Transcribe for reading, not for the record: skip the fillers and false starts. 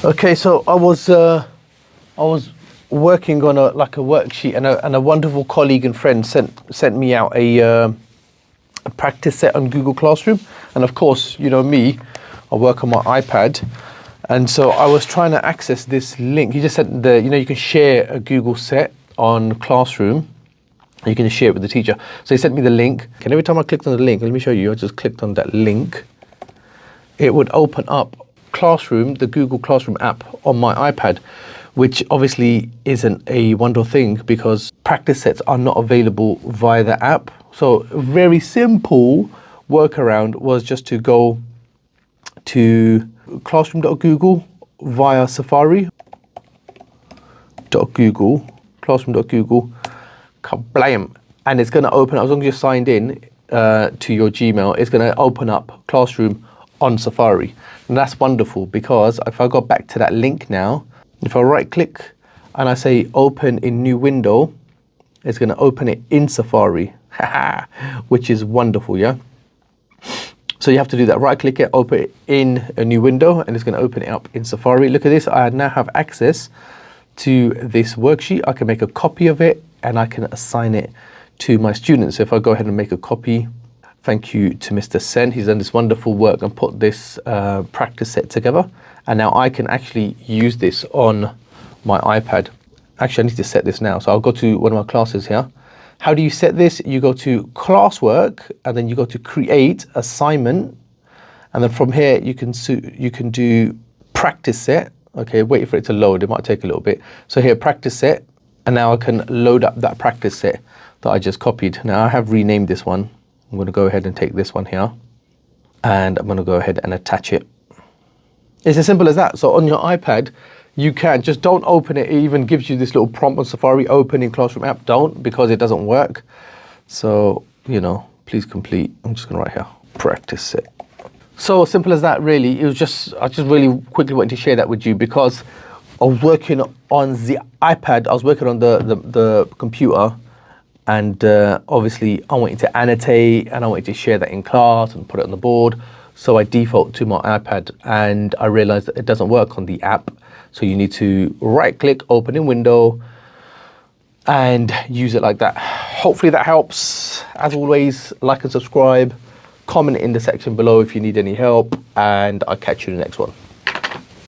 Okay, so I was working on a worksheet, and a wonderful colleague and friend sent me out a practice set on Google Classroom. And of course, you know me, I work on my iPad, and so I was trying to access this link. He just sent you can share a Google set on Classroom. You can share it with the teacher. So he sent me the link, and every time I clicked on the link, let me show you, I just clicked on that link, it would open up Classroom, the Google Classroom app on my iPad, which obviously isn't a wonderful thing because practice sets are not available via the app. So a very simple workaround was just to go to classroom.google via Safari.google, classroom.google, kablam, and it's going to open, as long as you're signed in to your Gmail, it's going to open up Classroom on Safari. And that's wonderful because if I go back to that link now, if I right click and I say open in new window, it's going to open it in Safari, which is wonderful, yeah? So you have to do that, right click it, open it in a new window, and it's going to open it up in Safari. Look at this, I now have access to this worksheet. I can make a copy of it and I can assign it to my students. So if I go ahead and make a copy, thank you to Mr. Sen. He's done this wonderful work and put this practice set together. And now I can actually use this on my iPad. Actually, I need to set this now. So I'll go to one of my classes here. How do you set this? You go to classwork and then you go to create assignment. And then from here, you can do practice set. Okay, wait for it to load. It might take a little bit. So here, practice set. And now I can load up that practice set that I just copied. Now I have renamed this one. I'm going to go ahead and take this one here, and I'm going to go ahead and attach it. It's as simple as that. So on your iPad, you can just don't open it. It even gives you this little prompt on Safari, open in Classroom app. Don't, because it doesn't work. So, please complete. I'm just going to write here, practice set. So simple as that, really. I just really quickly wanted to share that with you because I was working on the iPad. I was working on the computer. And obviously I wanted to annotate and I wanted to share that in class and put it on the board. So I default to my iPad and I realized that it doesn't work on the app. So you need to right click, open in window and use it like that. Hopefully that helps. As always, like and subscribe, comment in the section below if you need any help, and I'll catch you in the next one.